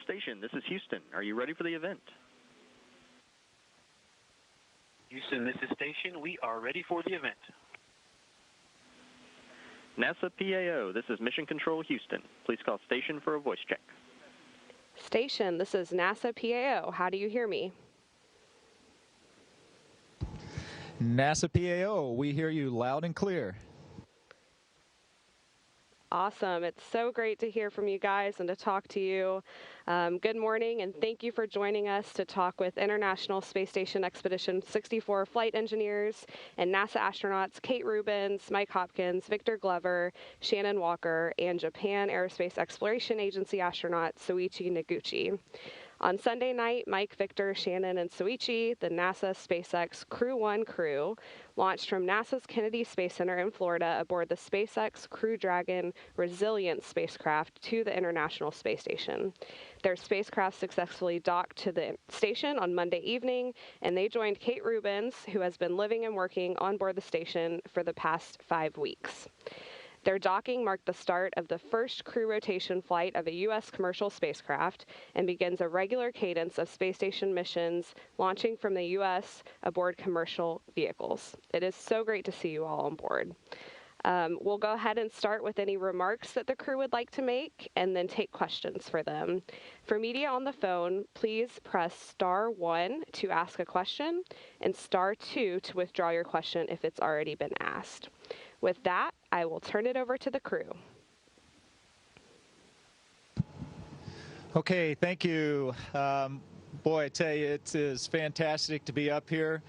station. This is Houston. Are you ready for the event? Houston, this is station. We are ready for the event. NASA PAO, this is Mission Control Houston. Please call station for a voice check. Station, this is NASA PAO. How do you hear me? NASA PAO, we hear you loud and clear. Awesome. It's so great to hear from you guys and to talk to you. Good morning, and thank you for joining us to talk with International Space Station Expedition 64 flight engineers and NASA astronauts Kate Rubins, Mike Hopkins, Victor Glover, Shannon Walker, and Japan Aerospace Exploration Agency astronaut Soichi Noguchi. On Sunday night, Mike, Victor, Shannon, and Soichi, the NASA SpaceX Crew 1 crew, launched from NASA's Kennedy Space Center in Florida aboard the SpaceX Crew Dragon Resilience spacecraft to the International Space Station. Their spacecraft successfully docked to the station on Monday evening, and they joined Kate Rubins, who has been living and working on board the station for the past 5 weeks. Their docking marked the start of the first crew rotation flight of a U.S. commercial spacecraft and begins a regular cadence of space station missions launching from the U.S. aboard commercial vehicles. It is so great to see you all on board. We'll go ahead and start with any remarks that the crew would like to make and then take questions for them. For media on the phone, please press *1 to ask a question and *2 to withdraw your question if it's already been asked. With that, I will turn it over to the crew. Okay, thank you. Boy, I tell you, it is fantastic to be up here.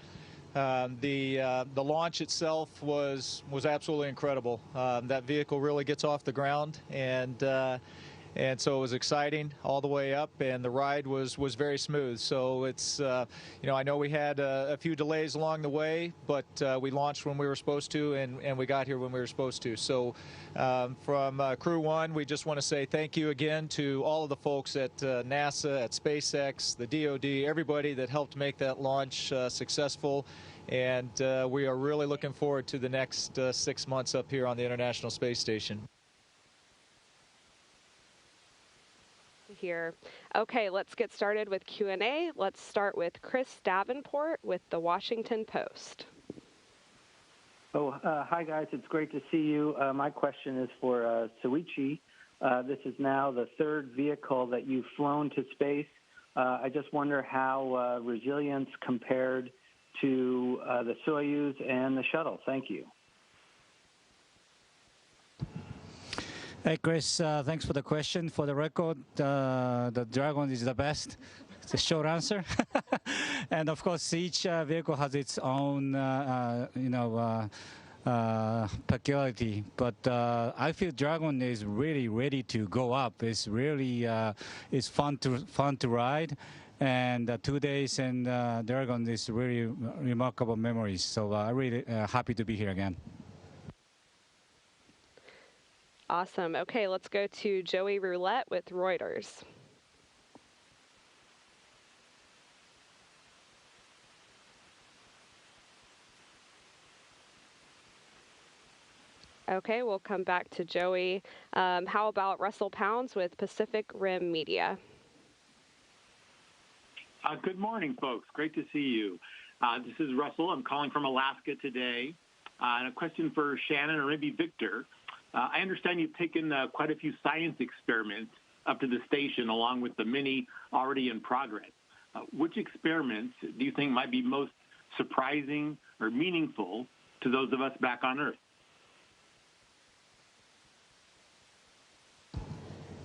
The launch itself was absolutely incredible. That vehicle really gets off the ground, and so it was exciting all the way up, and the ride was very smooth. So it's I know we had a few delays along the way, but we launched when we were supposed to, and we got here when we were supposed to. So from Crew 1, we just want to say thank you again to all of the folks at NASA, at SpaceX, the DoD, everybody that helped make that launch successful. And we are really looking forward to the next 6 months up here on the International Space Station. Here. Okay, let's get started with Q&A. Let's start with Chris Davenport with the Washington Post. Hi guys, it's great to see you. My question is for Soichi. This is now the third vehicle that you've flown to space. I just wonder how Resilience compared to the Soyuz and the shuttle. Thank you. Hey, Chris, thanks for the question. For the record, the Dragon is the best. It's a short answer. And of course, each vehicle has its own, peculiarity. But I feel Dragon is really ready to go up. It's really it's fun to ride. And 2 days and Dragon is really remarkable memories. So I'm really happy to be here again. Awesome. Okay, let's go to Joey Roulette with Reuters. Okay, we'll come back to Joey. How about Russell Pounds with Pacific Rim Media? Good morning, folks. Great to see you. This is Russell. I'm calling from Alaska today. And a question for Shannon or maybe Victor. I understand you've taken quite a few science experiments up to the station along with the many already in progress. Which experiments do you think might be most surprising or meaningful to those of us back on Earth?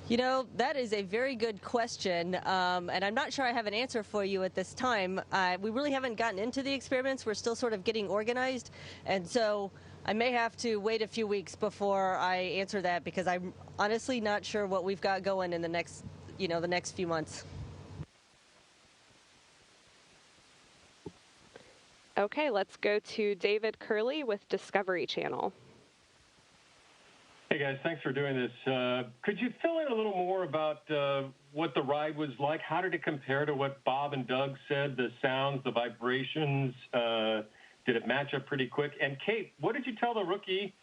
You know, that is a very good question, and I'm not sure I have an answer for you at this time. We really haven't gotten into the experiments. We're still sort of getting organized, and so I may have to wait a few weeks before I answer that because I'm honestly not sure what we've got going in the next few months. Okay, let's go to David Curley with Discovery Channel. Hey guys, thanks for doing this. Could you fill in a little more about what the ride was like? How did it compare to what Bob and Doug said? The sounds, the vibrations, did it match up pretty quick? And Kate, what did you tell the rookie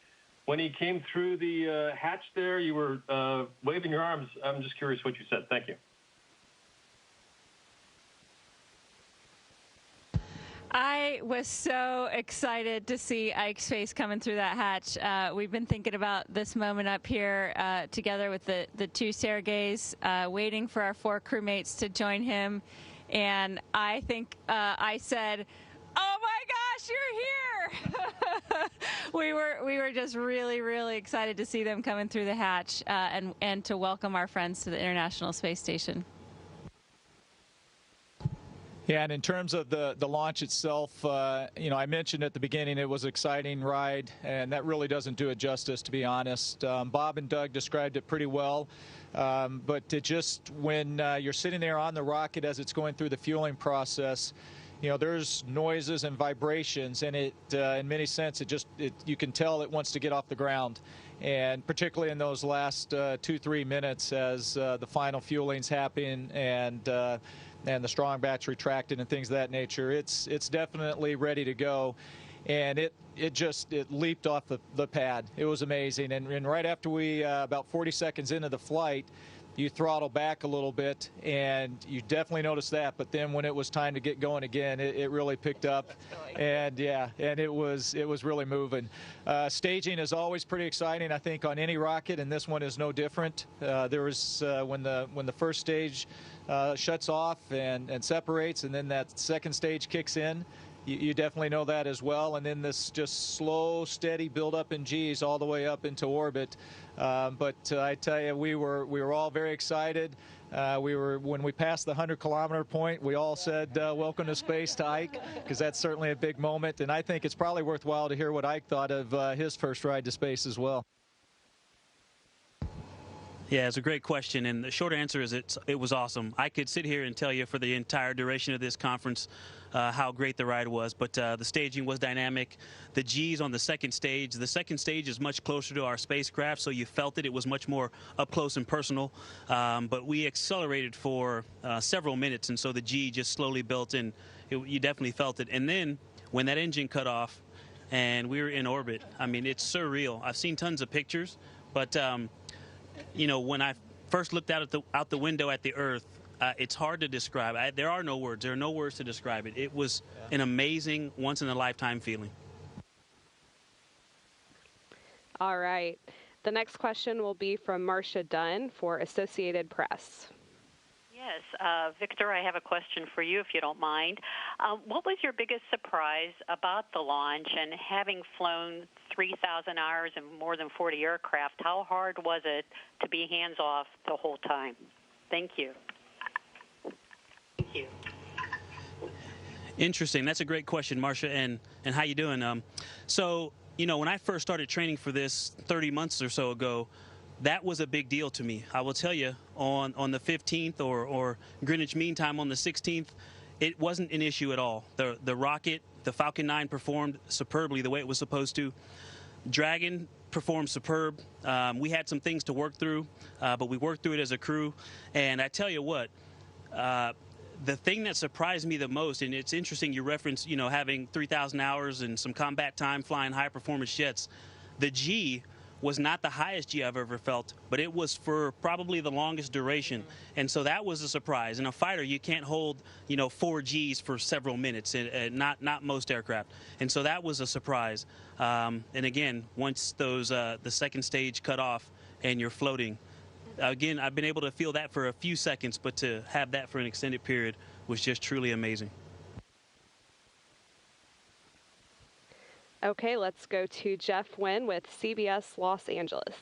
when he came through the hatch there? You were waving your arms. I'm just curious what you said. Thank you. I was so excited to see Ike's face coming through that hatch. We've been thinking about this moment up here together with the two Sergeys, waiting for our 4 crewmates to join him. And I think I said, "Oh my gosh, you're here!" we were just really, really excited to see them coming through the hatch and to welcome our friends to the International Space Station. Yeah, and in terms of the launch itself, you know, I mentioned at the beginning it was an exciting ride, and that really doesn't do it justice, to be honest. Bob and Doug described it pretty well, but it just, when you're sitting there on the rocket as it's going through the fueling process, you know, there's noises and vibrations, and it, in many sense, you can tell it wants to get off the ground. And particularly in those last 2-3 minutes as the final fueling's happening and the strong batch retracted and things of that nature, it's definitely ready to go. And it leaped off the pad. It was amazing. And right after we, about 40 seconds into the flight, you throttle back a little bit, and you definitely noticed that. But then when it was time to get going again, it really picked up, and yeah, and it was really moving. Staging is always pretty exciting, I think, on any rocket, and this one is no different. There was when the first stage shuts off and separates, and then that second stage kicks in. You definitely know that as well, and then this just slow, steady build-up in G's all the way up into orbit. But I tell you, we were all very excited. When we passed the 100-kilometer point, we all said, "Welcome to space" to Ike, because that's certainly a big moment. And I think it's probably worthwhile to hear what Ike thought of his first ride to space as well. Yeah, it's a great question, and the short answer is it was awesome. I could sit here and tell you for the entire duration of this conference how great the ride was, but the staging was dynamic. The G's on the second stage is much closer to our spacecraft, so you felt it. It was much more up close and personal, but we accelerated for several minutes, and so the G just slowly built in. You definitely felt it. And then when that engine cut off and we were in orbit, I mean, it's surreal. I've seen tons of pictures, but you know, when I first looked out the window at the Earth, it's hard to describe. There are no words. There are no words to describe it. It was an amazing, once-in-a-lifetime feeling. All right. The next question will be from Marcia Dunn for Associated Press. Yes, Victor, I have a question for you, if you don't mind. What was your biggest surprise about the launch, and having flown 3,000 hours and more than 40 aircraft, how hard was it to be hands-off the whole time? Thank you. Thank you. Interesting. That's a great question, Marcia, and how you doing? So, you know, when I first started training for this 30 months or so ago, that was a big deal to me. I will tell you, on the 15th or Greenwich Mean Time on the 16th, it wasn't an issue at all. The rocket, the Falcon 9 performed superbly the way it was supposed to. Dragon performed superb. We had some things to work through, but we worked through it as a crew. And I tell you what, the thing that surprised me the most, and it's interesting you referenced, you know, having 3,000 hours and some combat time flying high-performance jets. The G was not the highest G I've ever felt, but it was for probably the longest duration. And so that was a surprise. In a fighter, you can't hold, you know, 4 Gs for several minutes, and not most aircraft. And so that was a surprise. And again, once those the second stage cut off and you're floating, again, I've been able to feel that for a few seconds, but to have that for an extended period was just truly amazing. Okay, let's go to Jeff Wynn with CBS Los Angeles.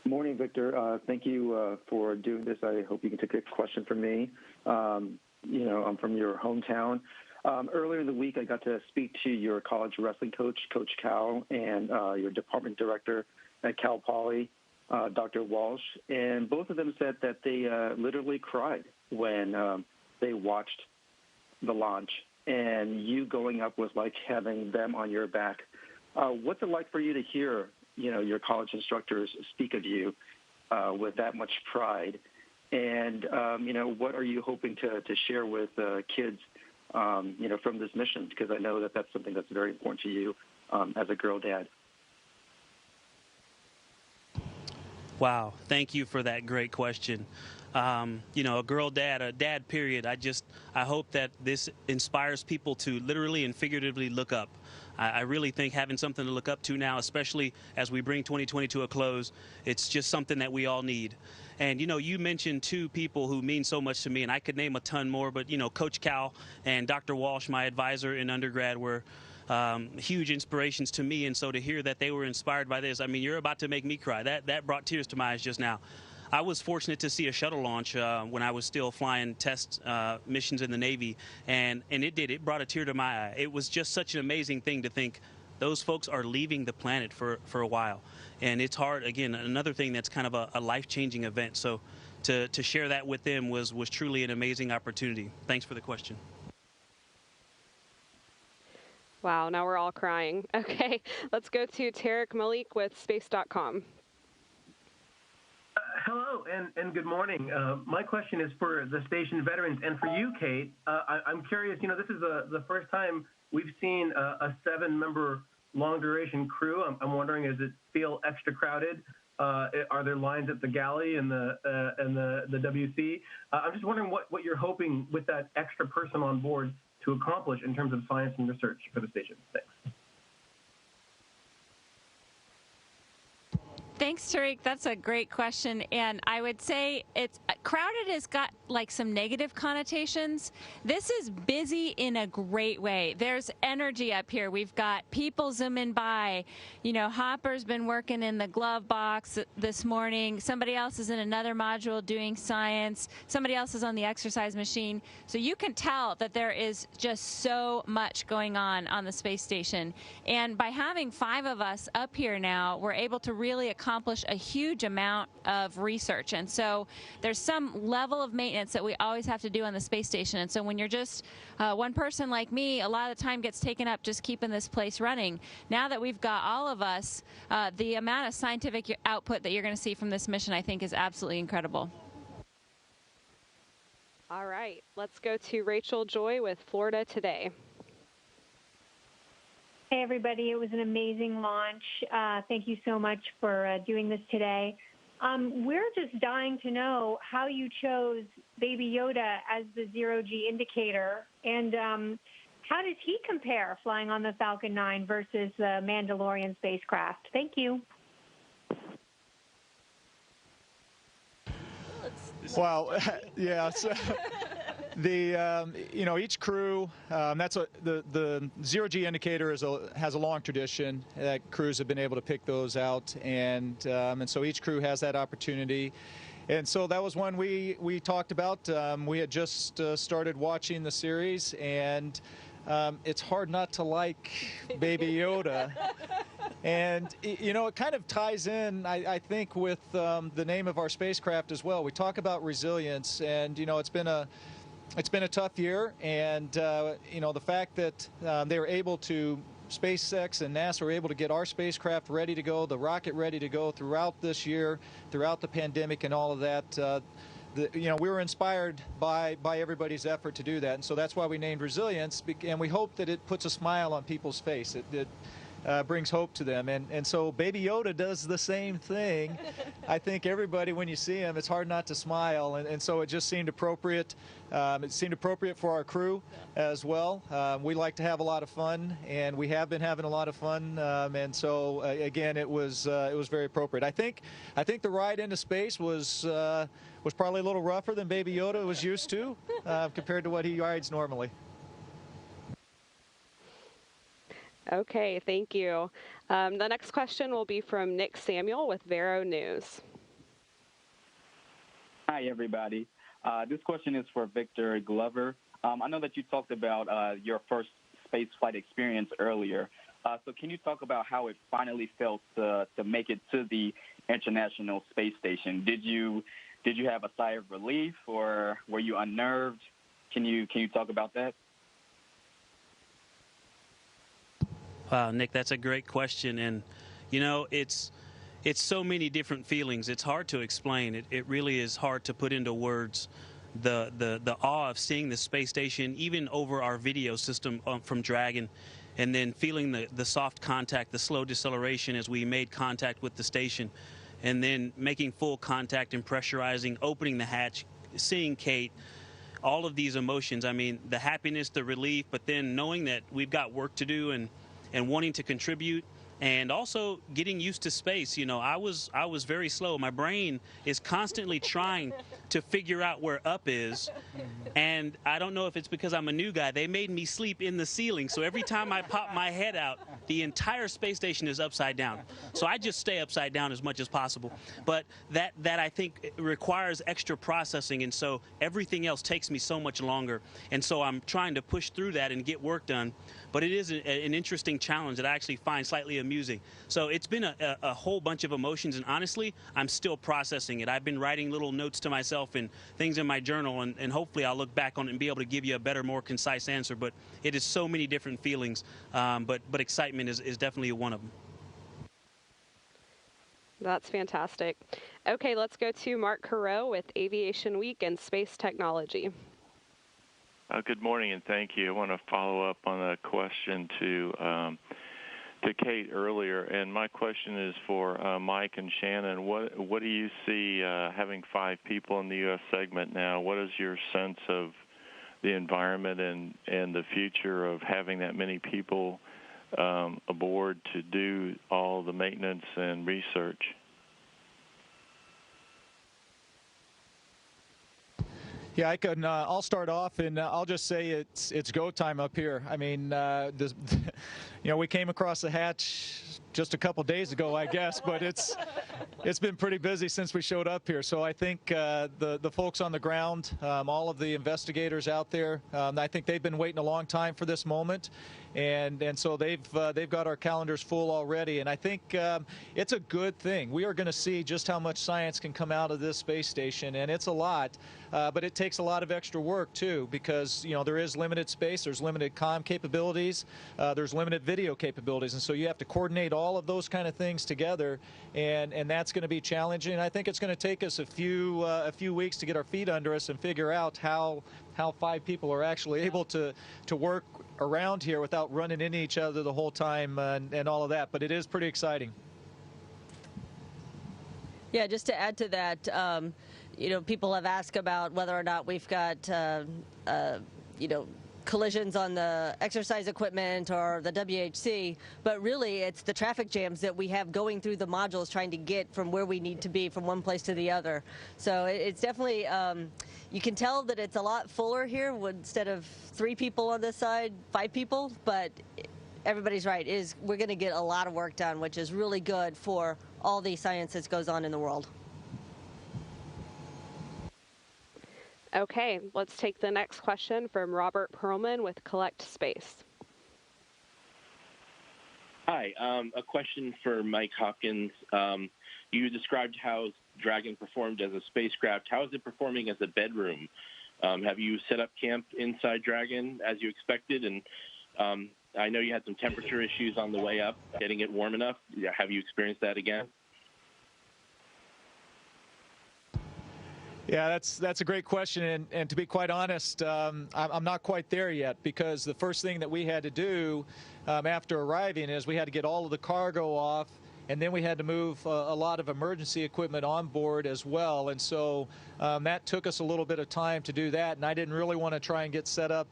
Good morning, Victor. Thank you for doing this. I hope you can take a question from me. You know, I'm from your hometown. Earlier in the week, I got to speak to your college wrestling coach, Coach Cal, and your department director at Cal Poly, Dr. Walsh. And both of them said that they literally cried when they watched the launch. And you going up was like having them on your back. What's it like for you to hear, you know, your college instructors speak of you with that much pride? And, you know, what are you hoping to share with kids, you know, from this mission? Because I know that that's something that's very important to you as a girl dad. Wow, thank you for that great question. You know, a girl dad, a dad period. I hope that this inspires people to literally and figuratively look up. I really think having something to look up to now, especially as we bring 2020 to a close, it's just something that we all need. And, you know, you mentioned two people who mean so much to me, and I could name a ton more, but, you know, Coach Cal and Dr. Walsh, my advisor in undergrad, were huge inspirations to me. And so to hear that they were inspired by this, I mean, you're about to make me cry. That brought tears to my eyes just now. I was fortunate to see a shuttle launch when I was still flying test missions in the Navy, and it brought a tear to my eye. It was just such an amazing thing to think those folks are leaving the planet for a while. And it's hard, again, another thing that's kind of a life-changing event. So to share that with them was truly an amazing opportunity. Thanks for the question. Wow, now we're all crying. Okay, let's go to Tarek Malik with Space.com. Hello and good morning. My question is for the station veterans and for you, Kate. I'm curious, you know, this is the first time we've seen a 7-member long-duration crew. I'm wondering, does it feel extra crowded? Are there lines at the galley and the WC? I'm just wondering what you're hoping with that extra person on board to accomplish in terms of science and research for the station. Thanks. Thanks, Tariq. That's a great question. And I would say it's crowded has got like some negative connotations. This is busy in a great way. There's energy up here. We've got people zooming by. You know, Hopper's been working in the glove box this morning. Somebody else is in another module doing science. Somebody else is on the exercise machine. So you can tell that there is just so much going on the space station. And by having 5 of us up here now, we're able to really accomplish a huge amount of research. And so there's some level of maintenance that we always have to do on the space station. And so when you're just one person like me, a lot of the time gets taken up just keeping this place running. Now that we've got all of us, the amount of scientific output that you're going to see from this mission, I think, is absolutely incredible. All right, let's go to Rachel Joy with Florida Today. Hey, everybody. It was an amazing launch. Thank you so much for doing this today. We're just dying to know how you chose Baby Yoda as the zero-G indicator, and how does he compare flying on the Falcon 9 versus the Mandalorian spacecraft? Thank you. Well, yeah. So you know, each crew, the zero-G indicator has a long tradition that crews have been able to pick those out, and so each crew has that opportunity. And so that was one we talked about. We had just started watching the series, and it's hard not to like Baby Yoda. And, you know, it kind of ties in, I think, with the name of our spacecraft as well. We talk about resilience, and, you know, it's been a tough year, and, you know, the fact that they were able to, SpaceX and NASA were able to get our spacecraft ready to go, the rocket ready to go throughout this year, throughout the pandemic and all of that. You know, we were inspired by everybody's effort to do that, and so that's why we named Resilience, and we hope that it puts a smile on people's face. It brings hope to them, and so Baby Yoda does the same thing. I think everybody, when you see him, it's hard not to smile, and so it just seemed appropriate. It seemed appropriate for our crew as well. We like to have a lot of fun, and we have been having a lot of fun, and so again, it was very appropriate. I think the ride into space was probably a little rougher than Baby Yoda was used to compared to what he rides normally. Okay, thank you. The next question will be from Nick Samuel with Vero News. Hi, everybody. This question is for Victor Glover. I know that you talked about your first space flight experience earlier. So can you talk about how it finally felt to make it to the International Space Station? Did you have a sigh of relief, or were you unnerved? Can you talk about that? Wow, Nick, that's a great question. And, you know, it's so many different feelings. It's hard to explain. It really is hard to put into words the awe of seeing the space station, even over our video system from Dragon, and then feeling the soft contact, the slow deceleration as we made contact with the station. and then making full contact and pressurizing, opening the hatch, seeing Kate, all of these emotions. I mean, the happiness, the relief, but then knowing that we've got work to do and wanting to contribute. And also getting used to space. You know, I was very slow. My brain is constantly trying to figure out where up is. And I don't know if it's because I'm a new guy. They made me sleep in the ceiling. So every time I pop my head out, the entire space station is upside down. So I just stay upside down as much as possible. But that I think requires extra processing. And so everything else takes me so much longer. And so I'm trying to push through that and get work done. But it is an interesting challenge that I actually find slightly amusing. So it's been a whole bunch of emotions, and honestly, I'm still processing it. I've been writing little notes to myself and things in my journal, and hopefully I'll look back on it and be able to give you a better, more concise answer. But it is so many different feelings, but excitement is definitely one of them. That's fantastic. Okay, let's go to Mark Carreau with Aviation Week and Space Technology. Good morning, and thank you. I want to follow up on a question to Kate earlier, and my question is for Mike and Shannon. What do you see having 5 people in the U.S. segment now? What is your sense of the environment and the future of having that many people aboard to do all the maintenance and research? Yeah, I'll start off, and I'll just say it's go time up here. I mean, we came across the hatch just a couple days ago, I guess, but it's been pretty busy since we showed up here. So I think the folks on the ground, all of the investigators out there, I think they've been waiting a long time for this moment. And so they've got our calendars full already, and I think it's a good thing. We are going to see just how much science can come out of this space station, and it's a lot, but it takes a lot of extra work too, because there is limited space, there's limited comm capabilities, there's limited video capabilities, and so you have to coordinate all of those kind of things together, and that's going to be challenging. I think it's going to take us a few weeks to get our feet under us and figure out how 5 people are actually able to work around here without running into each other the whole time and all of that. But it is pretty exciting. Yeah, just to add to that, people have asked about whether or not we've got, collisions on the exercise equipment or the WHC, but really it's the traffic jams that we have going through the modules trying to get from where we need to be from one place to the other. So it's definitely, you can tell that it's a lot fuller here. Instead of 3 people on this side, 5 people, but everybody's right, we're going to get a lot of work done, which is really good for all the science that goes on in the world. Okay, let's take the next question from Robert Perlman with Collect Space. Hi, a question for Mike Hopkins. You described how Dragon performed as a spacecraft. How is it performing as a bedroom? Have you set up camp inside Dragon as you expected? And I know you had some temperature issues on the way up, getting it warm enough. Have you experienced that again? Yeah, that's a great question, and to be quite honest, I'm not quite there yet, because the first thing that we had to do after arriving is we had to get all of the cargo off, and then we had to move a lot of emergency equipment on board as well, and so that took us a little bit of time to do that, and I didn't really want to try and get set up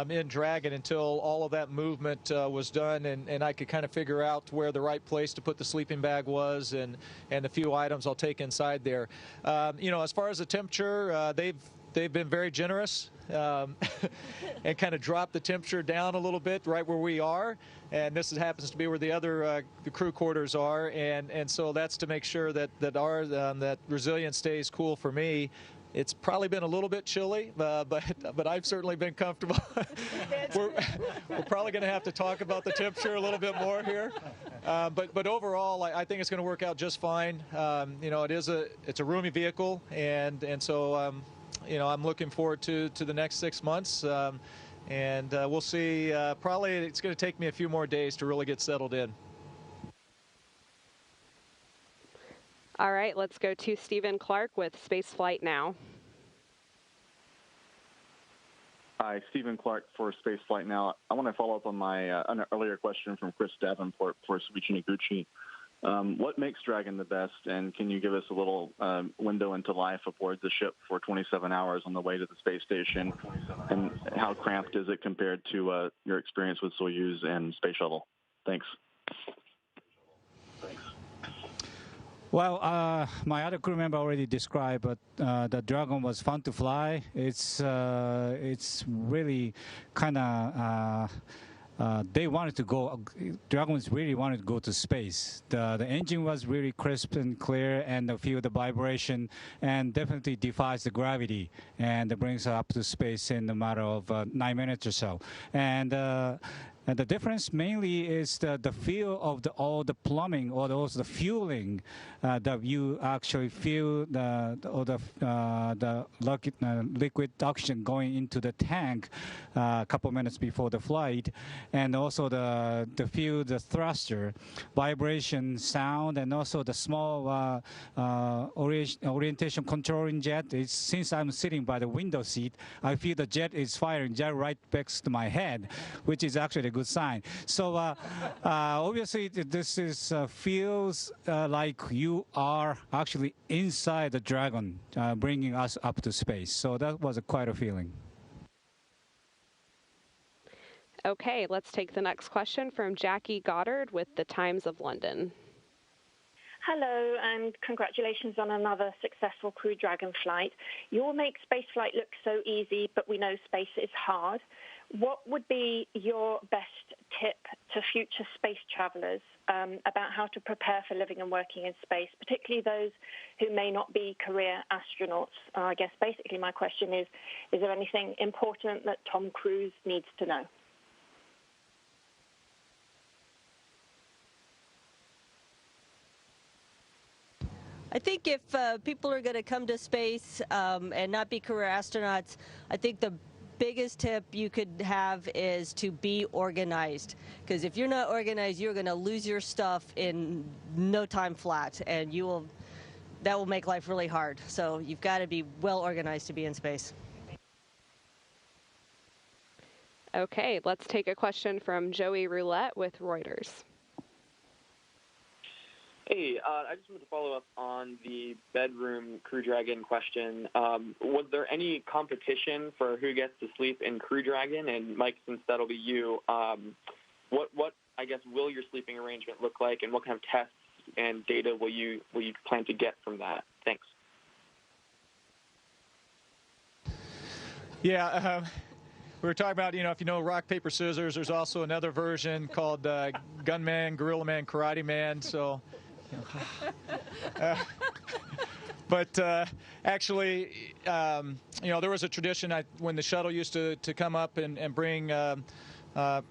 in Dragon until all of that movement was done, and I could kind of figure out where the right place to put the sleeping bag was, and the few items I'll take inside there. As far as the temperature, they've been very generous and kind of dropped the temperature down a little bit right where we are, and this happens to be where the other the crew quarters are, and so that's to make sure that that Resilient stays cool for me. It's probably been a little bit chilly, but I've certainly been comfortable. We're probably going to have to talk about the temperature a little bit more here, but overall, I think it's going to work out just fine. It's a roomy vehicle, and so I'm looking forward to the next 6 months, and we'll see. Probably it's going to take me a few more days to really get settled in. All right, let's go to Stephen Clark with Spaceflight Now. Hi, Stephen Clark for Spaceflight Now. I want to follow up on my an earlier question from Chris Davenport for Soichi Noguchi. What makes Dragon the best, and can you give us a little window into life aboard the ship for 27 hours on the way to the space station, and how cramped is it compared to your experience with Soyuz and Space Shuttle? Thanks. Well, my other crew member already described, but the Dragon was fun to fly. It's really kind of they wanted to go. Dragons really wanted to go to space. The engine was really crisp and clear, and feel the vibration, and definitely defies the gravity, and brings her up to space in a matter of 9 minutes or so. And the difference mainly is the feel of all the plumbing, or also the fueling, that you actually feel the liquid oxygen going into the tank a couple minutes before the flight, and also the feel the thruster, vibration, sound, and also the small orientation controlling jet. Since I'm sitting by the window seat, I feel the jet is firing just right next to my head, which is actually a good sign. So obviously this feels like you are actually inside the Dragon, bringing us up to space. So that was quite a feeling. Okay, let's take the next question from Jackie Goddard with the Times of London. Hello, and congratulations on another successful Crew Dragon flight. You all make spaceflight look so easy, but we know space is hard. What would be your best tip to future space travelers about how to prepare for living and working in space, particularly those who may not be career astronauts? I guess basically my question is there anything important that Tom Cruise needs to know? I think if people are going to come to space and not be career astronauts, I think the biggest tip you could have is to be organized. Because if you're not organized, you're going to lose your stuff in no time flat, and that will make life really hard. So you've got to be well organized to be in space. Okay, let's take a question from Joey Roulette with Reuters. Hey, I just wanted to follow up on the bedroom Crew Dragon question. Was there any competition for who gets to sleep in Crew Dragon? And Mike, since that'll be you, what I guess will your sleeping arrangement look like, and what kind of tests and data will you plan to get from that? Thanks. Yeah. We were talking about, if you know rock, paper, scissors, there's also another version called Gunman, Gorilla Man, Karate Man. So, but actually, there was a tradition when the shuttle used to come up and bring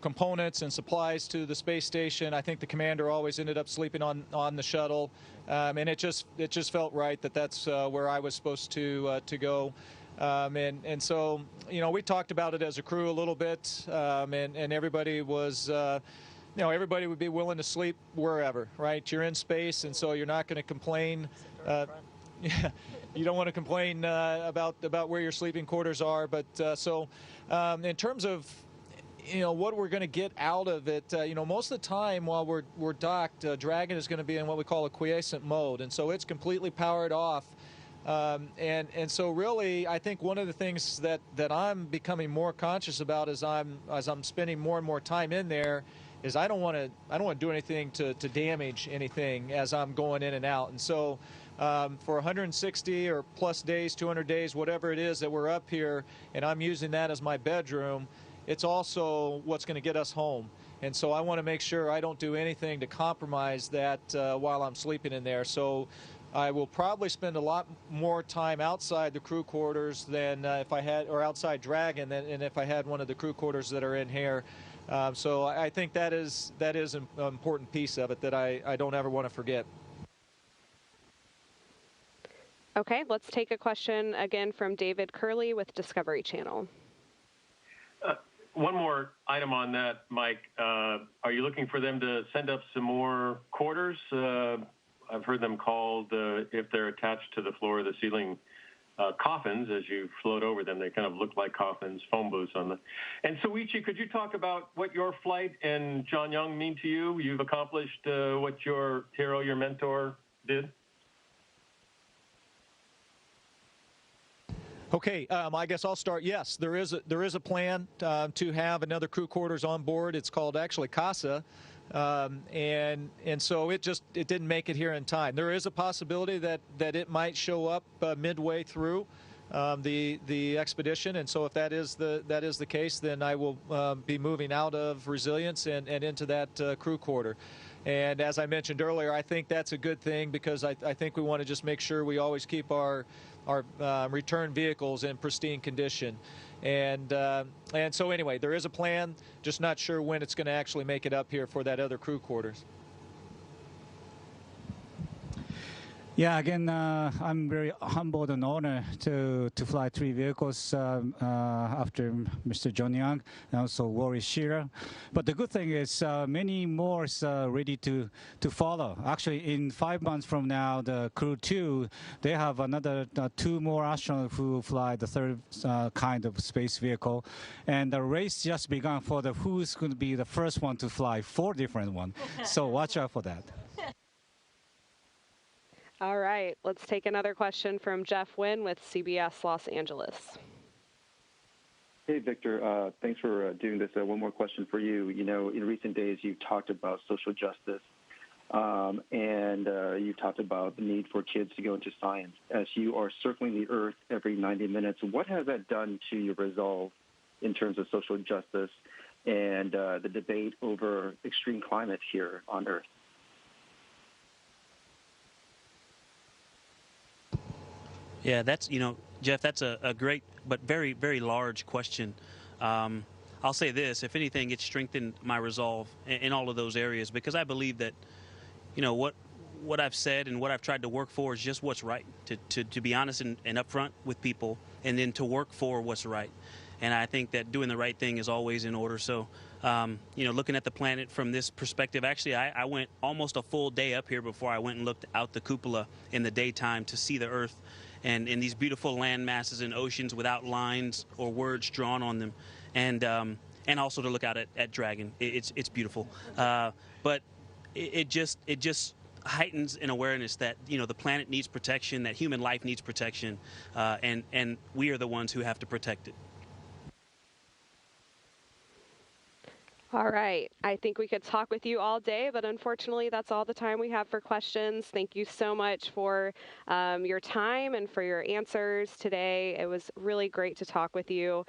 components and supplies to the space station. I think the commander always ended up sleeping on the shuttle, and it just felt right that that's where I was supposed to go. And so, we talked about it as a crew a little bit, and everybody was, everybody would be willing to sleep wherever, right? You're in space, and so you're not going to complain. You don't want to complain about where your sleeping quarters are. But in terms of, what we're going to get out of it, most of the time while we're docked, Dragon is going to be in what we call a quiescent mode, and so it's completely powered off. And so really, I think one of the things that I'm becoming more conscious about as I'm spending more and more time in there is I don't want to do anything to damage anything as I'm going in and out. And so for 160 or plus days, 200 days, whatever it is that we're up here, and I'm using that as my bedroom, it's also what's going to get us home. And so I want to make sure I don't do anything to compromise that while I'm sleeping in there. So I will probably spend a lot more time outside the crew quarters than if I had, or outside Dragon, than if I had one of the crew quarters that are in here. So I think that is an important piece of it that I don't ever want to forget. Okay, let's take a question again from David Curley with Discovery Channel. One more item on that, Mike. Are you looking for them to send up some more quarters? I've heard them called, if they're attached to the floor or the ceiling, coffins as you float over them. They kind of look like coffins, phone booths on them. And Soichi, could you talk about what your flight and John Young mean to you? You've accomplished what your hero, your mentor, did. Okay, I guess I'll start. Yes, there is a plan to have another crew quarters on board. It's called actually CASA, and so it didn't make it here in time. There is a possibility that it might show up midway through the expedition, and so if that is the case, then I will be moving out of Resilience and into that crew quarter. And as I mentioned earlier, I think that's a good thing because I think we want to just make sure we always keep our return vehicles in pristine condition. And so anyway, there is a plan, just not sure when it's going to actually make it up here for that other crew quarters. Yeah, again, I'm very humbled and honored to fly 3 vehicles after Mr. John Young and also Rory Shearer. But the good thing is many more is ready to follow. Actually, in 5 months from now, the Crew 2, they have another 2 more astronauts who will fly the 3rd kind of space vehicle. And the race just began for who's going to be the first one to fly 4 different ones. So watch out for that. All right, let's take another question from Jeff Wynn with CBS Los Angeles. Hey, Victor. Thanks for doing this. One more question for you. You know, in recent days, you've talked about social justice, and you talked about the need for kids to go into science. As you are circling the Earth every 90 minutes, what has that done to your resolve in terms of social justice and the debate over extreme climate here on Earth? Yeah, that's, Jeff, that's a great but very, very large question. I'll say this, if anything, it's strengthened my resolve in all of those areas because I believe that, what I've said and what I've tried to work for is just what's right, to be honest and upfront with people, and then to work for what's right. And I think that doing the right thing is always in order. So, looking at the planet from this perspective, actually, I went almost a full day up here before I went and looked out the cupola in the daytime to see the Earth and in these beautiful land masses and oceans without lines or words drawn on them, and also to look out at Dragon. It's beautiful, but it just heightens an awareness that the planet needs protection, that human life needs protection, and we are the ones who have to protect it. All right. I think we could talk with you all day, but unfortunately, that's all the time we have for questions. Thank you so much for your time and for your answers today. It was really great to talk with you.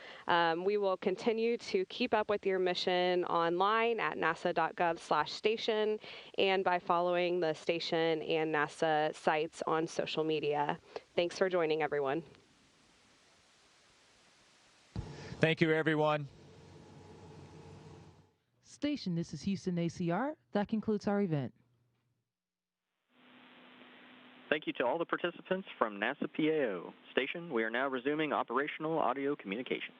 We will continue to keep up with your mission online at nasa.gov/station and by following the station and NASA sites on social media. Thanks for joining, everyone. Thank you, everyone. Station, this is Houston ACR. That concludes our event. Thank you to all the participants from NASA PAO. Station, we are now resuming operational audio communications.